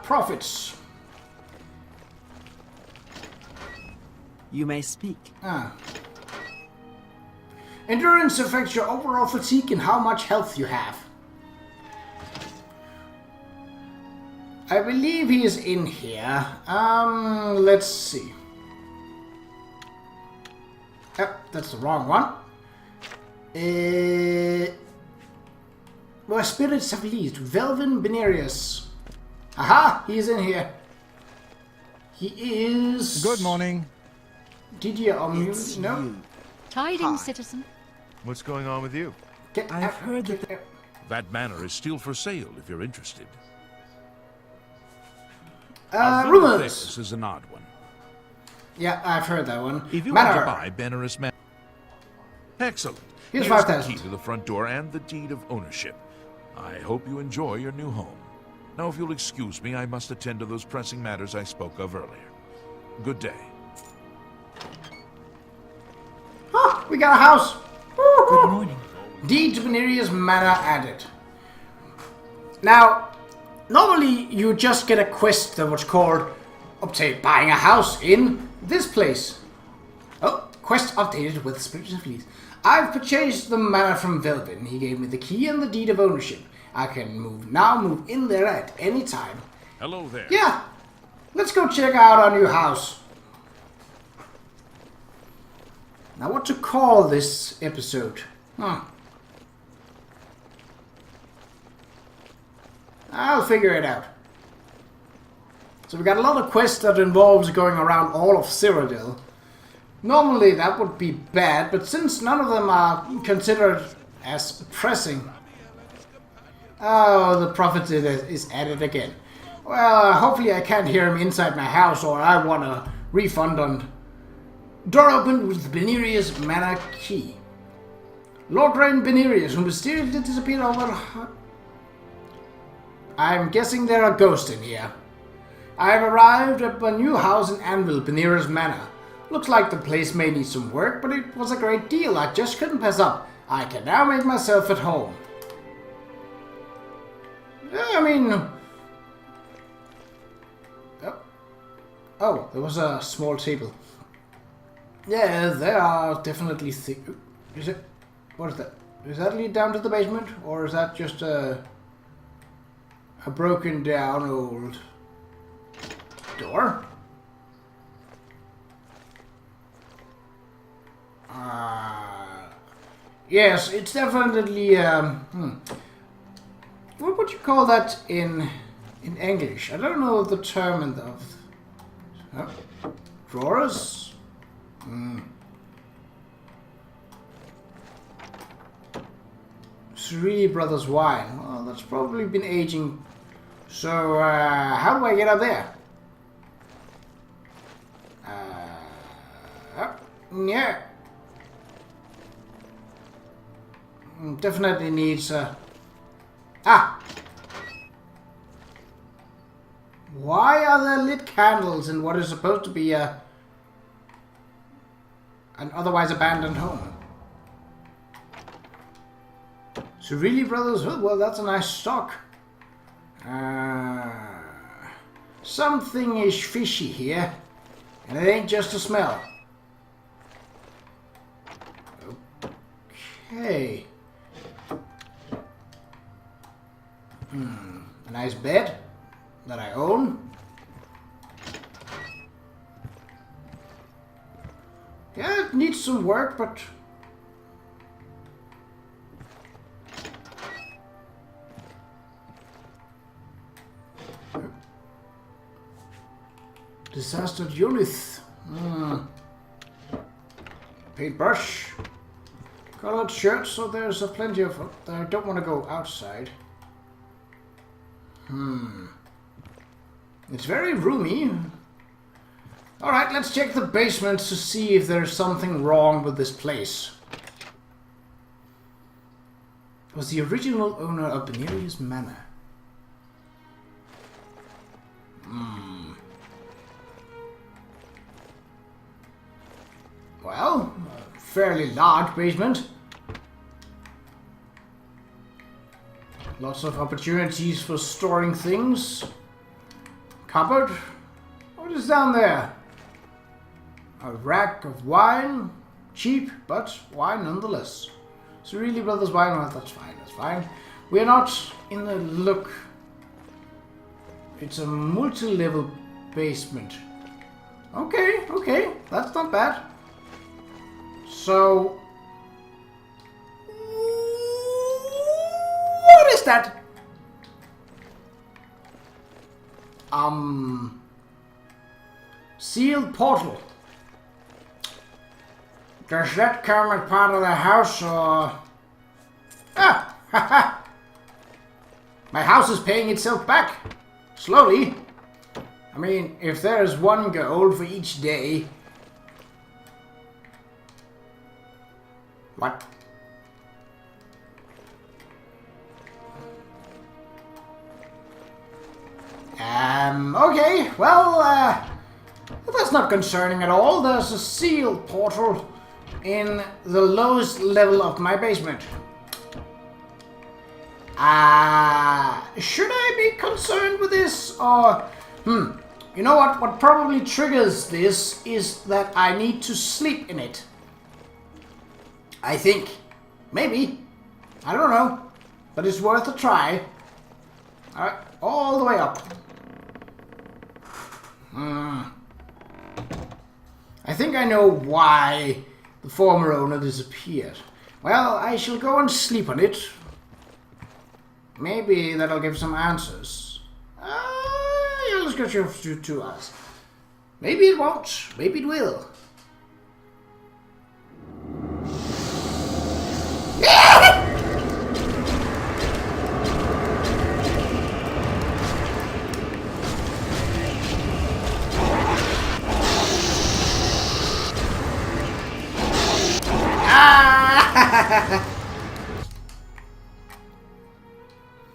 profits. You may speak. Endurance affects your overall fatigue and how much health you have. I believe he is in here. Let's see. That's the wrong one. Where spirits have leased. Velvin Benerius. Aha! He's in here. He is... Good morning. Did you unmute? No? Tidings, citizen. What's going on with you? I've heard that That manor is still for sale if you're interested. Rumors. This is an odd one. Yeah, I've heard that one. If you Manor. want to buy Benerius Manor... Excellent. Here's the 5,000. key to the front door and the deed of ownership. I hope you enjoy your new home. Now, if you'll excuse me, I must attend to those pressing matters I spoke of earlier. Good day. We got a house. good morning. Deed to Benerius Manor added. Now, normally you just get a quest that was called obtain buying a house in this place. Oh, quest updated with Spirits of Lease. I've purchased the manor from Velvin. He gave me the key and the deed of ownership. I can move in there at any time. Hello there. Yeah, let's go check out our new house. Now, what to call this episode? I'll figure it out. So we got a lot of quests that involves going around all of Cyrodiil. Normally that would be bad, but since none of them are considered as pressing... Oh, the prophet is at it again. Well, hopefully I can't hear him inside my house, or I want a refund on... Door opened with Benerius Manor key. Lord Rain Benerius, who mysteriously disappeared over... I'm guessing there are ghosts in here. I have arrived at my new house in Anvil, Benerius Manor. Looks like the place may need some work, but it was a great deal. I just couldn't pass up. I can now make myself at home. I mean... Oh, there was a small table. Yeah, there are definitely Is it? What is that? Does that lead down to the basement? Or is that just a broken down old door? Yes, it's definitely, what would you call that in English? I don't know the term in the... Drawers? Three Brothers Wine. Well, that's probably been aging. So, how do I get up there? Yeah. Definitely needs Ah! Why are there lit candles in what is supposed to be an otherwise abandoned home? So really, brothers? Well, that's a nice stock. Something is fishy here, and it ain't just a smell. Okay. A nice bed that I own. Yeah, it needs some work, but disastered unit. Paintbrush. Colored shirt, so there's plenty of... I don't want to go outside. It's very roomy. Alright, let's check the basement to see if there's something wrong with this place. Was the original owner of Benerius Manor? Well, a fairly large basement. Lots of opportunities for storing things. Cupboard. What is down there? A rack of wine. Cheap, but wine nonetheless. So really, brothers, wine, well, that's fine, that's fine. We're not in the look. It's a multi-level basement. Okay, okay, that's not bad. So, what is that? Sealed portal. Does that come as part of the house, or... Ah! Haha! My house is paying itself back. Slowly. I mean, if there's 1 gold for each day... What? Okay, well, that's not concerning at all. There's a sealed portal in the lowest level of my basement. Should I be concerned with this, or... You know what? What probably triggers this is that I need to sleep in it. I think. Maybe. I don't know. But it's worth a try. Alright, all the way up. I think I know why the former owner disappeared. Well, I shall go and sleep on it. Maybe that'll give some answers. Yeah, let's get you 2 hours. Maybe it won't. Maybe it will.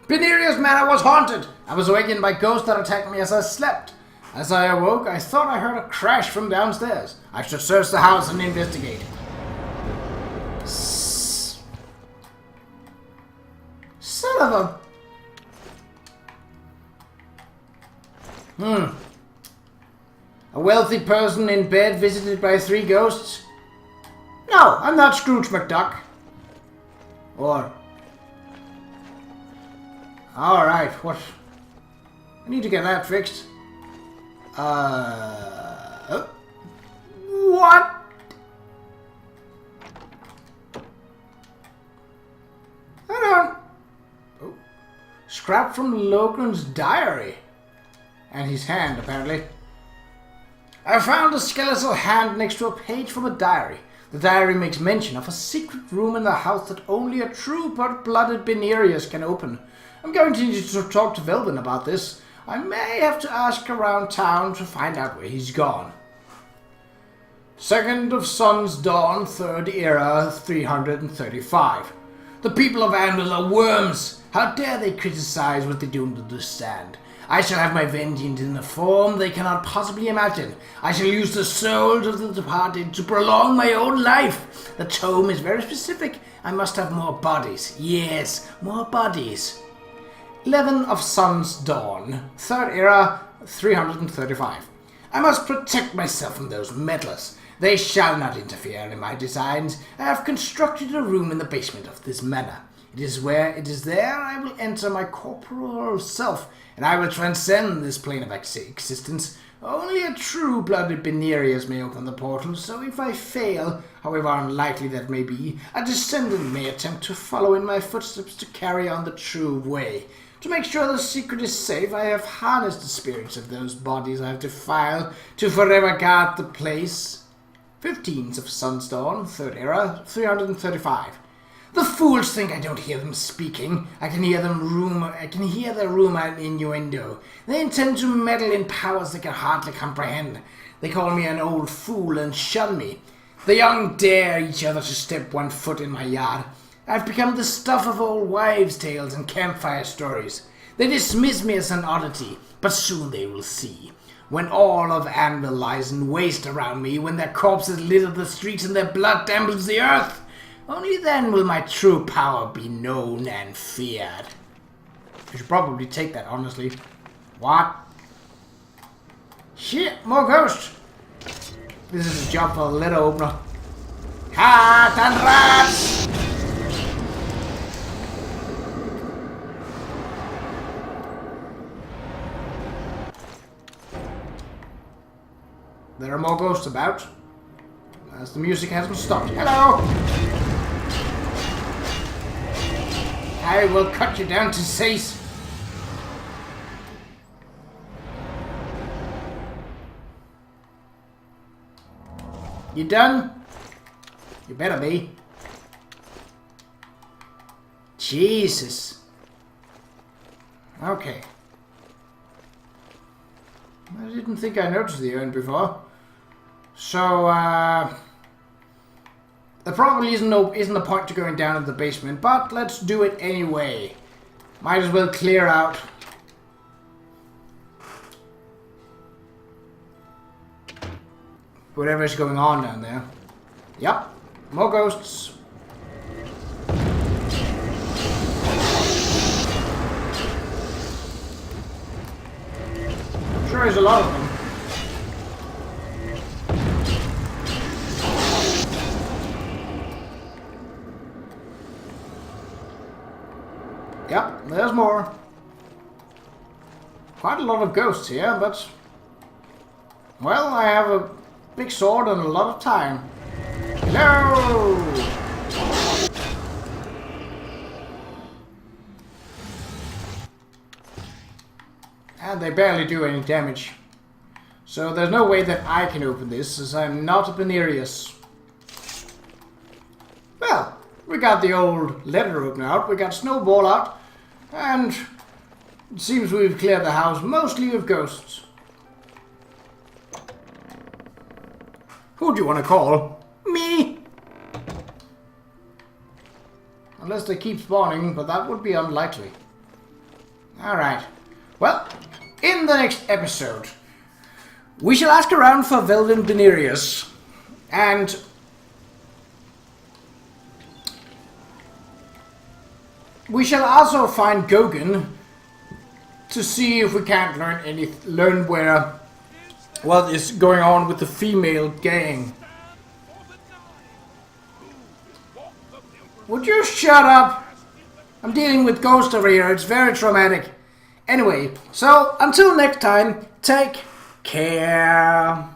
Benerius Manor was haunted. I was awakened by ghosts that attacked me as I slept. As I awoke, I thought I heard a crash from downstairs. I should search the house and investigate. Son of a... A wealthy person in bed visited by 3 ghosts? No, I'm not Scrooge McDuck. Or... Alright, what? I need to get that fixed. What? I don't... Oh. Scrap from Logan's diary. And his hand, apparently. I found a skeletal hand next to a page from a diary. The diary makes mention of a secret room in the house that only a true blooded Benerius can open. I'm going to need to talk to Velvin about this. I may have to ask around town to find out where he's gone. 2nd of Sun's Dawn, 3rd Era, 335. The people of Anvil are worms. How dare they criticize what they don't understand? I shall have my vengeance in a form they cannot possibly imagine. I shall use the souls of the departed to prolong my own life. The tome is very specific. I must have more bodies. Yes, more bodies. 11 of Sun's Dawn, 3rd Era, 335. I must protect myself from those meddlers. They shall not interfere in my designs. I have constructed a room in the basement of this manor. It is there I will enter my corporeal self, and I will transcend this plane of existence. Only a true-blooded Benerius may open the portal, so if I fail, however unlikely that may be, a descendant may attempt to follow in my footsteps to carry on the true way. To make sure the secret is safe, I have harnessed the spirits of those bodies I have defiled to forever guard the place. 15th of Sun's Dawn, 3rd Era, 335. The fools think I don't hear them speaking. I can hear their rumor and innuendo. They intend to meddle in powers they can hardly comprehend. They call me an old fool and shun me. The young dare each other to step one foot in my yard. I've become the stuff of old wives' tales and campfire stories. They dismiss me as an oddity, but soon they will see. When all of Anvil lies in waste around me, when their corpses litter the streets and their blood dampens the earth, only then will my true power be known and feared. I should probably take that, honestly. What? Shit, more ghosts! This is a job for a letter opener. Cat and rats! There are more ghosts about, as the music hasn't stopped. Hello! I will cut you down to size. You done? You better be. Jesus. Okay. I didn't think I noticed the urn before. So, there probably isn't a point to going down in the basement, but let's do it anyway. Might as well clear out. Whatever's going on down there. Yep, more ghosts. I'm sure there's a lot of them. Yep, there's more. Quite a lot of ghosts here, but... well, I have a big sword and a lot of time. Hello! And they barely do any damage. So there's no way that I can open this, as I'm not a Benerius. Well, we got the old letter opener out, we got Snowball out, and it seems we've cleared the house mostly of ghosts. Who do you want to call? Me! Unless they keep spawning, but that would be unlikely. Alright. Well, in the next episode, we shall ask around for Velvin Benerius, and we shall also find Goguen to see if we can't learn what is going on with the female gang. Would you shut up? I'm dealing with ghosts over here. It's very traumatic. Anyway, so until next time, take care.